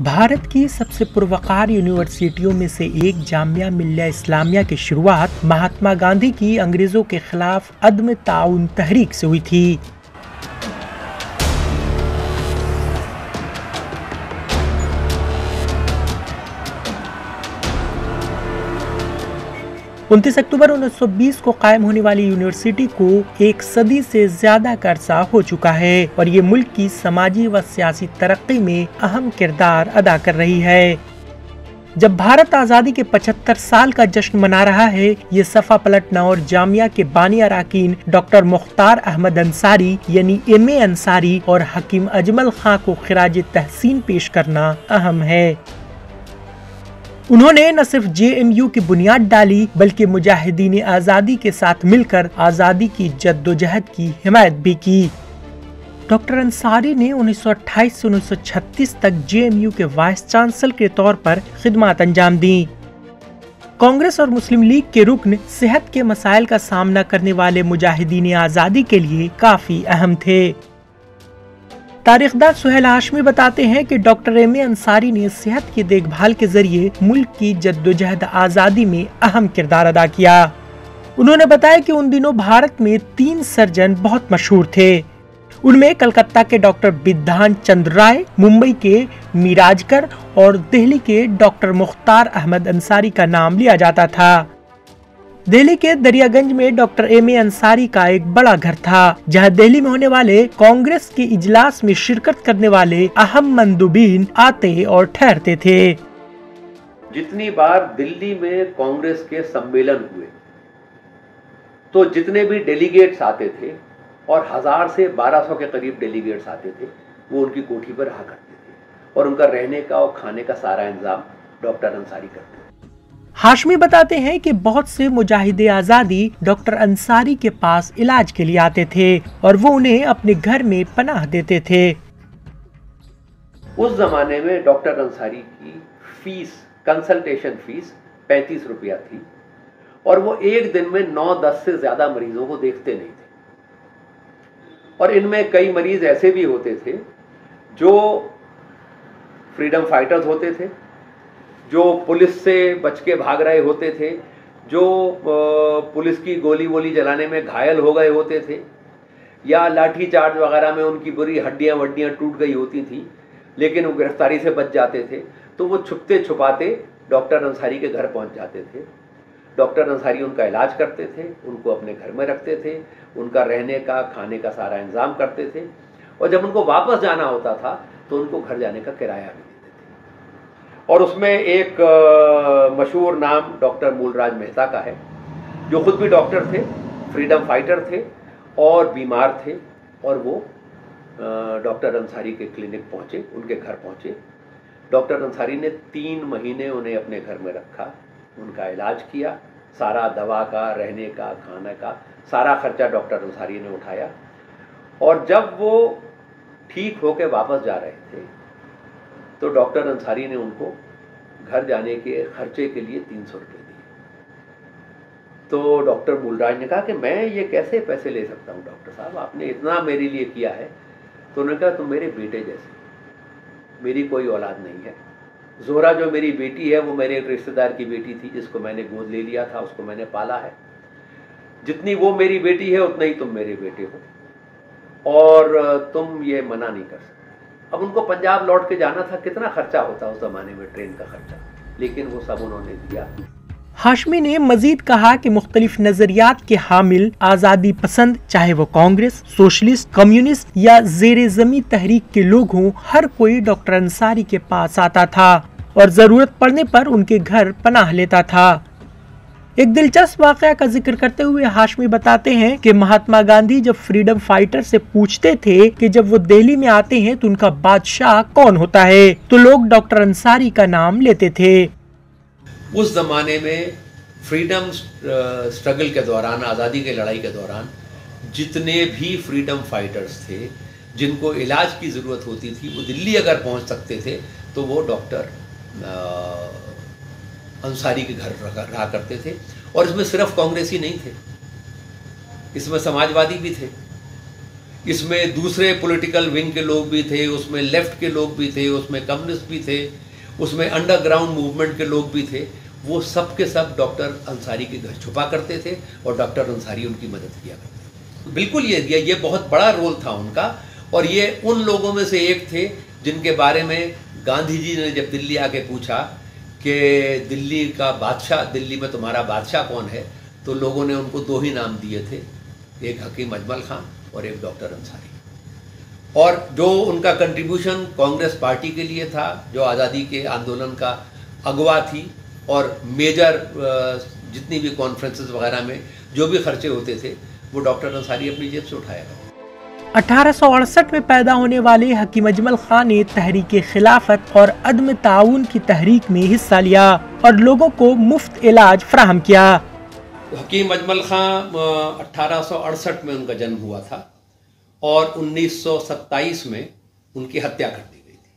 भारत की सबसे पुरवकार यूनिवर्सिटियों में से एक जामिया मिल्लिया इस्लामिया की शुरुआत महात्मा गांधी की अंग्रेजों के खिलाफ अदम ताउन तहरीक से हुई थी। उनतीस अक्टूबर 1920 को कायम होने वाली यूनिवर्सिटी को एक सदी से ज्यादा का अरसा हो चुका है और ये मुल्क की समाजी व सियासी तरक्की में अहम किरदार अदा कर रही है। जब भारत आज़ादी के 75 साल का जश्न मना रहा है, ये सफ़ा पलटना और जामिया के बानी अरकान डॉक्टर मुख्तार अहमद अंसारी यानी एम.ए. अंसारी और हकीम अजमल खां को खिराज तहसीन पेश करना अहम है। उन्होंने न सिर्फ JMU की बुनियाद डाली बल्कि मुजाहिदीन आज़ादी के साथ मिलकर आज़ादी की जद्दोजहद की हिमायत भी की। डॉक्टर अंसारी ने 1928 से 1936 तक JMU के वाइस चांसलर के तौर पर खिदमत अंजाम दी। कांग्रेस और मुस्लिम लीग के रुकन सेहत के मसाइल का सामना करने वाले मुजाहिदीन आज़ादी के लिए काफी अहम थे। तारीखदार सुहेल हाशमी बताते हैं कि डॉक्टर एम.ए. अंसारी ने सेहत की देखभाल के जरिए मुल्क की जद्दोजहद आज़ादी में अहम किरदार अदा किया। उन्होंने बताया कि उन दिनों भारत में 3 सर्जन बहुत मशहूर थे। उनमें कलकत्ता के डॉक्टर बिधान चंद्र राय, मुंबई के मिराजकर और दिल्ली के डॉक्टर मुख्तार अहमद अंसारी का नाम लिया जाता था। दिल्ली के दरियागंज में डॉक्टर एम.ए. अंसारी का एक बड़ा घर था, जहां दिल्ली में होने वाले कांग्रेस के इजलास में शिरकत करने वाले अहम मंदुबीन आते और ठहरते थे। जितनी बार दिल्ली में कांग्रेस के सम्मेलन हुए तो जितने भी डेलीगेट्स आते थे और 1000 से 1200 के करीब डेलीगेट्स आते थे, वो उनकी कोठी पर रहा करते थे और उनका रहने का और खाने का सारा इंतजाम डॉक्टर अंसारी करते थे। हाशमी बताते हैं कि बहुत से मुजाहिदे आज़ादी डॉक्टर अंसारी के पास इलाज के लिए आते थे और वो उन्हें अपने घर में पनाह देते थे। उस जमाने में डॉक्टर अंसारी की फीस, कंसल्टेशन फीस 35 रुपया थी और वो एक दिन में 9-10 से ज्यादा मरीजों को देखते नहीं थे। और इनमें कई मरीज ऐसे भी होते थे जो फ्रीडम फाइटर्स होते थे, जो पुलिस से बच के भाग रहे होते थे, जो पुलिस की गोली वोली जलाने में घायल हो गए होते थे या लाठी चार्ज वगैरह में उनकी बुरी हड्डियां वड्डियां टूट गई होती थी, लेकिन वो गिरफ्तारी से बच जाते थे। तो वो छुपते छुपाते डॉक्टर अंसारी के घर पहुंच जाते थे। डॉक्टर अंसारी उनका इलाज करते थे, उनको अपने घर में रखते थे, उनका रहने का खाने का सारा इंतजाम करते थे और जब उनको वापस जाना होता था तो उनको घर जाने का किराया भी देते थे। और उसमें एक मशहूर नाम डॉक्टर मूलराज मेहता का है, जो खुद भी डॉक्टर थे, फ्रीडम फाइटर थे और बीमार थे और वो डॉक्टर अंसारी के क्लिनिक पहुंचे, उनके घर पहुंचे। डॉक्टर अंसारी ने 3 महीने उन्हें अपने घर में रखा, उनका इलाज किया, सारा दवा का, रहने का, खाने का सारा खर्चा डॉक्टर अंसारी ने उठाया। और जब वो ठीक होकर वापस जा रहे थे तो डॉक्टर अंसारी ने उनको घर जाने के खर्चे के लिए 300 रुपये दिए। तो डॉक्टर मूलराज ने कहा कि मैं ये कैसे पैसे ले सकता हूँ डॉक्टर साहब, आपने इतना मेरे लिए किया है। तो उन्होंने कहा तुम मेरे बेटे जैसे, मेरी कोई औलाद नहीं है। जोहरा जो मेरी बेटी है वो मेरे एक रिश्तेदार की बेटी थी जिसको मैंने गोद ले लिया था, उसको मैंने पाला है। जितनी वो मेरी बेटी है उतना ही तुम मेरे बेटे हो और तुम ये मना नहीं कर सकते। अब उनको पंजाब लौट के जाना था, कितना खर्चा होता उस जमाने में ट्रेन का खर्चा, लेकिन वो सब उन्होंने दिया। हाशमी ने मजीद कहा कि मुख्तलिफ नजरियात के हामिल आज़ादी पसंद, चाहे वो कांग्रेस, सोशलिस्ट, कम्युनिस्ट या जेर जमी तहरीक के लोग हों, हर कोई डॉक्टर अंसारी के पास आता था और जरूरत पड़ने पर उनके घर पनाह लेता था। एक दिलचस्प वाकया का जिक्र करते हुए हाशमी बताते हैं कि महात्मा गांधी जब फ्रीडम फाइटर से पूछते थे कि जब वो दिल्ली में आते हैं तो उनका बादशाह कौन होता है, तो लोग डॉक्टर अंसारी का नाम लेते थे। उस जमाने में फ्रीडम स्ट्रगल के दौरान, आज़ादी के लड़ाई के दौरान जितने भी फ्रीडम फाइटर्स थे जिनको इलाज की ज़रूरत होती थी, वो दिल्ली अगर पहुंच सकते थे तो वो डॉक्टर अंसारी के घर रहा करते थे। और इसमें सिर्फ कांग्रेसी नहीं थे, इसमें समाजवादी भी थे, इसमें दूसरे पॉलिटिकल विंग के लोग भी थे, उसमें लेफ्ट के लोग भी थे, उसमें कम्युनिस्ट भी थे, उसमें अंडरग्राउंड मूवमेंट के लोग भी थे। वो सब के सब डॉक्टर अंसारी के घर छुपा करते थे और डॉक्टर अंसारी उनकी मदद किया करते थे। बिल्कुल ये बहुत बड़ा रोल था उनका। और ये उन लोगों में से एक थे जिनके बारे में गांधी जी ने जब दिल्ली आके पूछा कि दिल्ली का बादशाह, दिल्ली में तुम्हारा बादशाह कौन है, तो लोगों ने उनको दो ही नाम दिए थे, एक हकीम अजमल खां और एक डॉक्टर अंसारी। और जो उनका कंट्रीब्यूशन कांग्रेस पार्टी के लिए था, जो आज़ादी के आंदोलन का अगवा थी, और मेजर जितनी भी कॉन्फ्रेंसेस वगैरह में जो भी खर्चे होते थे वो डॉक्टर अंसारी अपनी जेब से उठाया। 1868 में पैदा होने वाले हकीम अजमल खां ने तहरीक खिलाफत और अदम ताउन की तहरीक में हिस्सा लिया और लोगों को मुफ्त इलाज फराहम किया। हकीम अजमल खां 1868 में उनका जन्म हुआ था और 1927 में उनकी हत्या कर दी गई थी।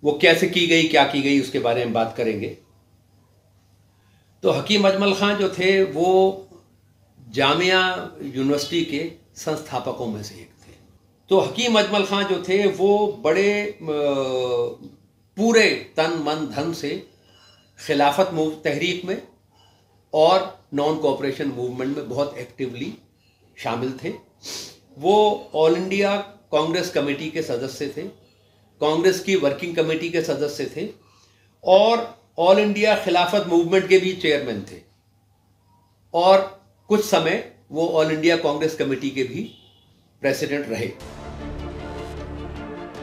वो कैसे की गई, क्या की गई, उसके बारे में बात करेंगे। तो हकीम अजमल खां जो थे वो जामिया यूनिवर्सिटी के संस्थापकों में से एक थे। तो हकीम अजमल खां जो थे वो बड़े पूरे तन मन धन से खिलाफत तहरीक में और नॉन कोऑपरेशन मूवमेंट में बहुत एक्टिवली शामिल थे। वो ऑल इंडिया कांग्रेस कमेटी के सदस्य थे, कांग्रेस की वर्किंग कमेटी के सदस्य थे और ऑल इंडिया खिलाफत मूवमेंट के भी चेयरमैन थे और कुछ समय वो ऑल इंडिया कांग्रेस कमेटी के भी प्रेसिडेंट रहे।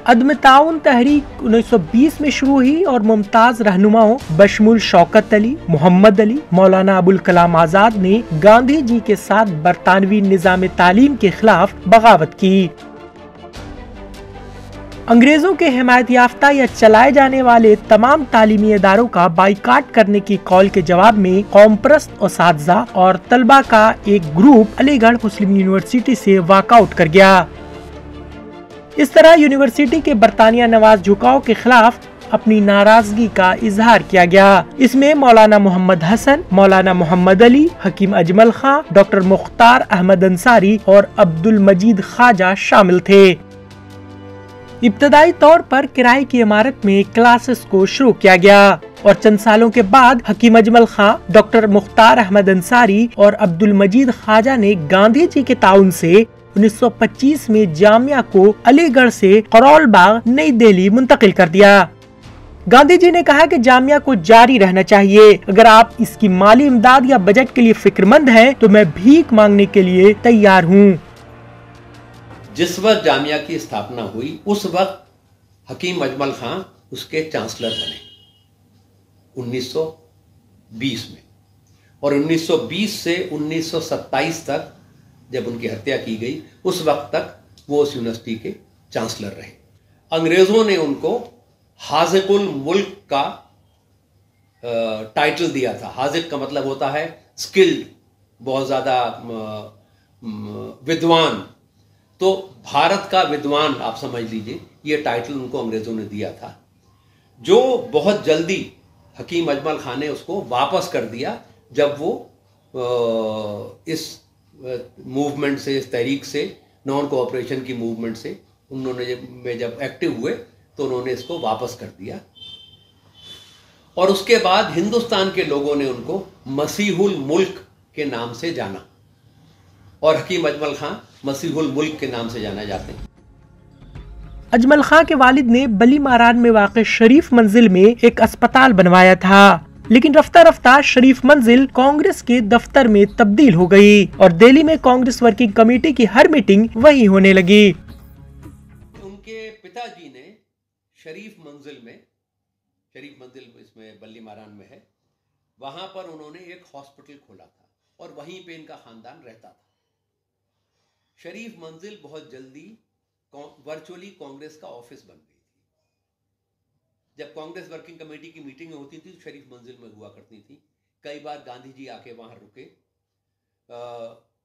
अदम ताउन तहरीक 1920 में शुरू हुई और मुमताज रहनुमाओं बशमुल शौकत अली, मोहम्मद अली, मौलाना अबुल कलाम आजाद ने गांधी जी के साथ बरतानवी निजाम तालीम के खिलाफ बगावत की। अंग्रेजों के हिमायत याफ्ता या चलाए जाने वाले तमाम तालीमी इदारों का बाइकाट करने की कॉल के जवाब में कौमप्रस्त उस्ताज़ा और तलबा का एक ग्रुप अलीगढ़ मुस्लिम यूनिवर्सिटी से वॉकआउट कर गया। इस तरह यूनिवर्सिटी के बरतानिया नवाज झुकाव के खिलाफ अपनी नाराजगी का इजहार किया गया। इसमें मौलाना मोहम्मद हसन, मौलाना मोहम्मद अली, हकीम अजमल खां, डॉक्टर मुख्तार अहमद अंसारी और अब्दुल मजीद ख्वाजा शामिल थे। इब्तदाई तौर पर किराए की इमारत में क्लासेस को शुरू किया गया और चंद सालों के बाद हकीम अजमल खां, डॉक्टर मुख्तार अहमद अंसारी और अब्दुल मजीद ख्वाजा ने गांधी जी के ताउन से 1925 में जामिया को अलीगढ़ से करोल बाग नई दिल्ली मुंतकिल कर दिया। गांधी जी ने कहा कि जामिया को जारी रहना चाहिए। अगर आप इसकी माली इमदाद या बजट के लिए फिक्रमंद हैं, तो मैं भीख मांगने के लिए तैयार हूँ। जिस वक्त जामिया की स्थापना हुई उस वक्त हकीम अजमल खां उसके चांसलर बने 1920 में, और 1920 से 1927 तक जब उनकी हत्या की गई उस वक्त तक वो उस यूनिवर्सिटी के चांसलर रहे। अंग्रेजों ने उनको हाजिकुल मुल्क का टाइटल दिया था। हाजिक का मतलब होता है स्किल्ड, बहुत ज्यादा विद्वान। तो भारत का विद्वान आप समझ लीजिए, ये टाइटल उनको अंग्रेजों ने दिया था, जो बहुत जल्दी हकीम अजमल खां ने उसको वापस कर दिया जब वो इस मूवमेंट से, इस तहरीक से, नॉन कोऑपरेशन की मूवमेंट से उन्होंने जब एक्टिव हुए तो उन्होंने इसको वापस कर दिया। और उसके बाद हिंदुस्तान के लोगों ने उनको मसीहुल मुल्क के नाम से जाना और हकीम अजमल खां मसीहुल मुल्क के नाम से जाना जाते हैं। अजमल खां के वालिद ने बली मारान में वाक़े शरीफ मंजिल में एक अस्पताल बनवाया था, लेकिन रफ्ता रफ्ता शरीफ मंजिल कांग्रेस के दफ्तर में तब्दील हो गई और दिल्ली में कांग्रेस वर्किंग कमेटी की हर मीटिंग वहीं होने लगी। उनके पिताजी ने शरीफ मंजिल इसमें बल्ली मारान में है, वहां पर उन्होंने एक हॉस्पिटल खोला था और वहीं पे इनका खानदान रहता था। शरीफ मंजिल बहुत जल्दी वर्चुअली कांग्रेस का ऑफिस बन गई थी। जब कांग्रेस वर्किंग कमेटी की मीटिंग होती थी तो शरीफ मंजिल में हुआ करती थी। कई बार गांधी जी आके वहां रुके,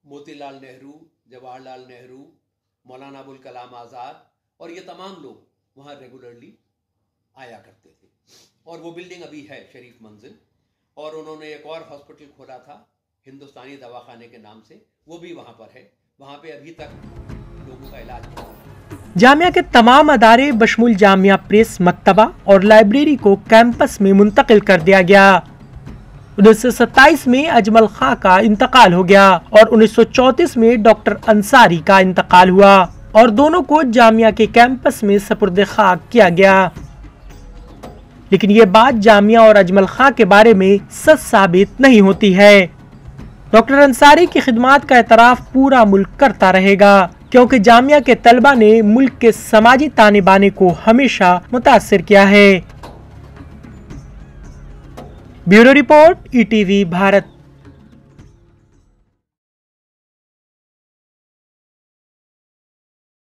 मोतीलाल नेहरू, जवाहरलाल नेहरू, मौलाना अबुल कलाम आजाद और ये तमाम लोग वहां रेगुलरली आया करते थे। और वो बिल्डिंग अभी है शरीफ मंजिल। और उन्होंने एक और हॉस्पिटल खोला था हिंदुस्तानी दवाखाने के नाम से, वो भी वहां पर है। वहां पे अभी तक लोगों का इलाज हो। जामिया के तमाम अदारे बशमुल जामिया प्रेस मकतबा और लाइब्रेरी को कैंपस में मुंतकिल कर दिया गया। 1927 में अजमल खां का इंतकाल हो गया और 1934 में डॉक्टर अंसारी का इंतकाल हुआ और दोनों को जामिया के कैंपस में सपुर्द खाक किया गया। लेकिन ये बात जामिया और अजमल खां के बारे में सच साबित नहीं होती है। डॉक्टर अंसारी की खिदमात का एतराफ पूरा मुल्क करता रहेगा, क्योंकि जामिया के तलबा ने मुल्क के समाजी ताने बाने को हमेशा मुतासिर किया है। Bureau report, ETV Bharat.